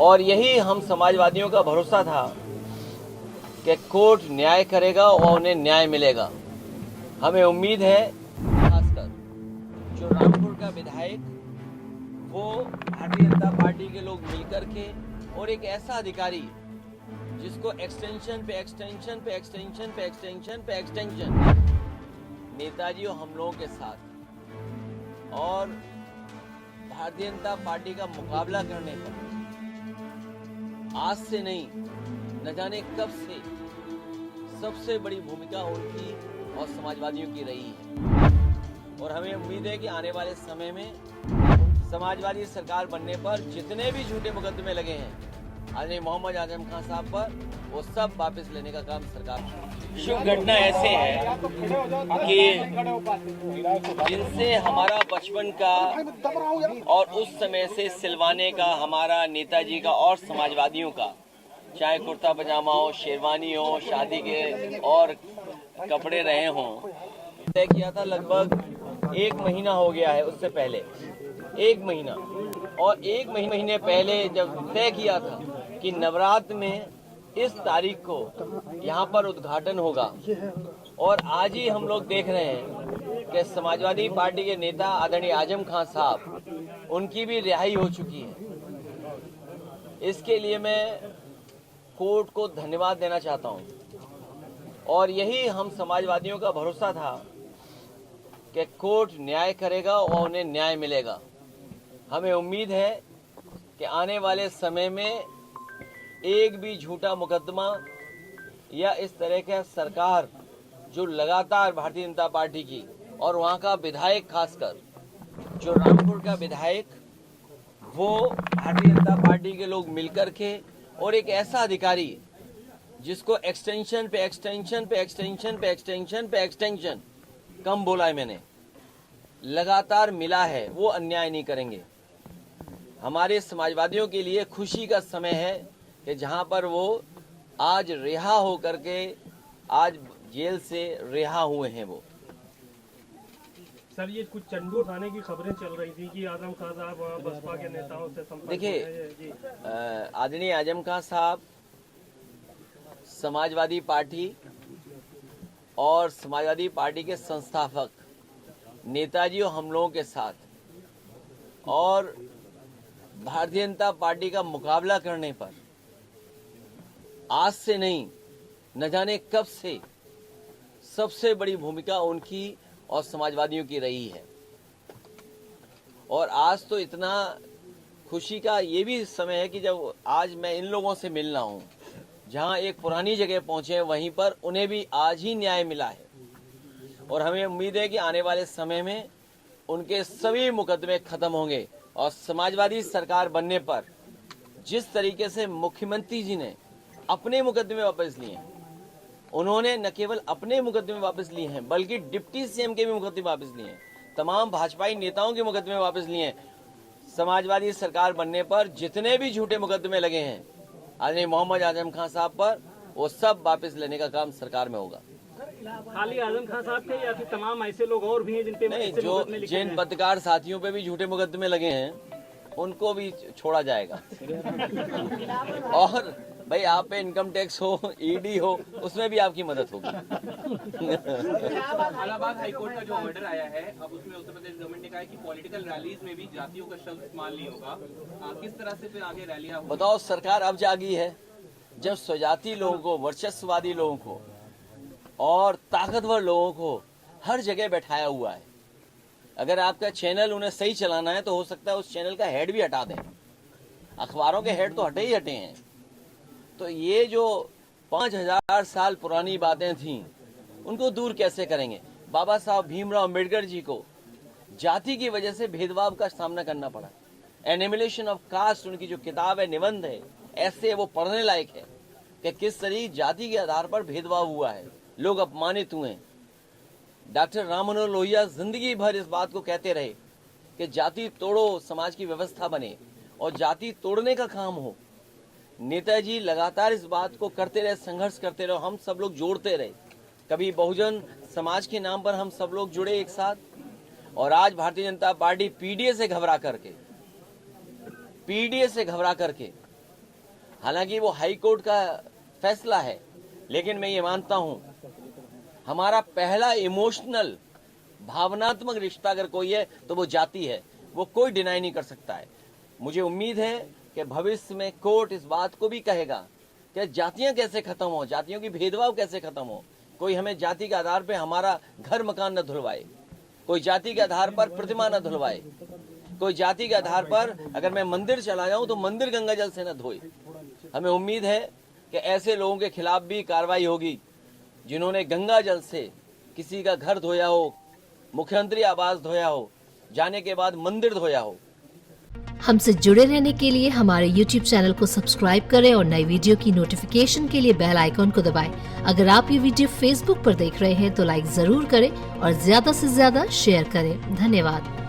और यही हम समाजवादियों का भरोसा था कि कोर्ट न्याय करेगा और उन्हें न्याय मिलेगा। हमें उम्मीद है, खासकर जो रामपुर का विधायक, वो भारतीय जनता पार्टी के लोग मिलकर के और एक ऐसा अधिकारी जिसको एक्सटेंशन पे एक्सटेंशन पे एक्सटेंशन पे एक्सटेंशन पे एक्सटेंशन नेताजी और हम लोगों के साथ और भारतीय जनता पार्टी का मुकाबला करने पर आज से नहीं न जाने कब से सबसे बड़ी भूमिका उनकी और समाजवादियों की रही है। और हमें उम्मीद है कि आने वाले समय में समाजवादी सरकार बनने पर जितने भी झूठे मुकदमे लगे हैं आदरणीय मोहम्मद आजम खान साहब पर, वो सब वापस लेने का काम सरकार करेगी। शुभ घटना ऐसे है कि जिनसे हमारा बचपन का और उस समय से सिलवाने का हमारा नेताजी का और समाजवादियों का, चाहे कुर्ता पजामा हो, शेरवानी हो, शादी के और कपड़े रहे हों, तय किया था। लगभग 1 महीना हो गया है, उससे पहले 1 महीना, और 1 महीने पहले जब तय किया था कि नवरात्र में इस तारीख को यहाँ पर उद्घाटन होगा, और आज ही हम लोग देख रहे हैं कि समाजवादी पार्टी के नेता आदरणीय आजम खान साहब, उनकी भी रिहाई हो चुकी है। इसके लिए मैं कोर्ट को धन्यवाद देना चाहता हूँ, और यही हम समाजवादियों का भरोसा था कि कोर्ट न्याय करेगा और उन्हें न्याय मिलेगा। हमें उम्मीद है कि आने वाले समय में एक भी झूठा मुकदमा या इस तरह का सरकार जो लगातार भारतीय जनता पार्टी की और वहाँ का विधायक, खासकर जो रामपुर का विधायक, वो भारतीय जनता पार्टी के लोग मिलकर के और एक ऐसा अधिकारी जिसको एक्सटेंशन पे एक्सटेंशन पे एक्सटेंशन पे एक्सटेंशन पे एक्सटेंशन, कम बोला है मैंने, लगातार मिला है, वो अन्याय नहीं करेंगे। हमारे समाजवादियों के लिए खुशी का समय है कि जहां पर वो आज रिहा हो करके, आज जेल से रिहा हुए हैं। वो सर, ये कुछ चंडू थाने की खबरें चल रही थी कि आजम खान साहब बसपा के नेताओं से संपर्क। देखिए, आदरणीय आजम खान साहब समाजवादी पार्टी और समाजवादी पार्टी के संस्थापक नेताजी और हम लोगों के साथ और भारतीय जनता पार्टी का मुकाबला करने पर आज से नहीं न जाने कब से सबसे बड़ी भूमिका उनकी और समाजवादियों की रही है। और आज तो इतना खुशी का ये भी समय है कि जब आज मैं इन लोगों से मिल रहा हूँ, जहाँ एक पुरानी जगह पहुंचे हैं, वहीं पर उन्हें भी आज ही न्याय मिला है। और हमें उम्मीद है कि आने वाले समय में उनके सभी मुकदमे खत्म होंगे और समाजवादी सरकार बनने पर जिस तरीके से मुख्यमंत्री जी ने अपने मुकदमे वापस लिए हैं, उन्होंने न केवल अपने मुकदमे वापस लिए हैं बल्कि डिप्टी सीएम के भी मुकदमे वापस लिए हैं, तमाम भाजपाई नेताओं के मुकदमे वापस लिए हैं। समाजवादी सरकार बनने पर जितने भी झूठे मुकदमे लगे हैं आदरणीय मोहम्मद आजम खान साहब पर, वो सब वापस लेने का काम सरकार में होगा। खाली आजम खान साहब के या फिर तमाम ऐसे लोग और भी हैं जिन पे नहीं, जो जिन पत्रकार साथियों पे भी झूठे मुकदमे लगे हैं उनको भी छोड़ा जाएगा। और भाई, आप पे इनकम टैक्स हो, ईडी हो, उसमें भी आपकी मदद होगी। इलाहाबाद हाईकोर्ट का जो ऑर्डर आया है, अब उसमें उत्तर प्रदेश गवर्नमेंट ने कहा है कि पॉलिटिकल रैलीज में भी जातियों का शब्द इस्तेमाल नहीं होगा। किस तरह से फिर आगे रैलियां बताओ, सरकार अब जागी है जब स्वजाति लोगों को, वर्चस्ववादी लोगों को और ताकतवर लोगों को हर जगह बैठाया हुआ है। अगर आपका चैनल उन्हें सही चलाना है तो हो सकता है उस चैनल का हेड भी हटा दें। अखबारों के हेड तो हटे ही हटे हैं। तो ये जो 5000 साल पुरानी बातें थीं, उनको दूर कैसे करेंगे? बाबा साहब भीमराव अम्बेडकर जी को जाति की वजह से भेदभाव का सामना करना पड़ा। एनिमिलेशन ऑफ कास्ट उनकी जो किताब है, निबंध है, ऐसे वो पढ़ने लायक है कि किस तरह जाति के आधार पर भेदभाव हुआ है, लोग अपमानित हुए। डॉक्टर राम मनोहर लोहिया जिंदगी भर इस बात को कहते रहे कि जाति तोड़ो, समाज की व्यवस्था बने, और जाति तोड़ने का काम हो। नेताजी लगातार इस बात को करते रहे, संघर्ष करते रहे, हम सब लोग जोड़ते रहे। कभी बहुजन समाज के नाम पर हम सब लोग जुड़े एक साथ, और आज भारतीय जनता पार्टी पीडीए से घबरा करके हालांकि वो हाई कोर्ट का फैसला है, लेकिन मैं ये मानता हूं हमारा पहला इमोशनल भावनात्मक रिश्ता अगर कोई है तो वो जाति है, वो कोई डिनाई नहीं कर सकता है। मुझे उम्मीद है कि भविष्य में कोर्ट इस बात को भी कहेगा कि जातियां कैसे खत्म हो, जातियों की भेदभाव कैसे खत्म हो। कोई हमें जाति के आधार पर हमारा घर मकान न धुलवाए, कोई जाति के आधार पर प्रतिमा न धुलवाए, कोई जाति के आधार पर अगर मैं मंदिर चला जाऊं तो मंदिर गंगा जल से न धोए। हमें उम्मीद है कि ऐसे लोगों के खिलाफ भी कार्रवाई होगी जिन्होंने गंगा जल से किसी का घर धोया हो, मुख्यमंत्री आवास धोया हो, जाने के बाद मंदिर धोया हो। हमसे जुड़े रहने के लिए हमारे YouTube चैनल को सब्सक्राइब करें और नई वीडियो की नोटिफिकेशन के लिए बेल आइकॉन को दबाएं। अगर आप ये वीडियो Facebook पर देख रहे हैं तो लाइक जरूर करें और ज्यादा से ज्यादा शेयर करें। धन्यवाद।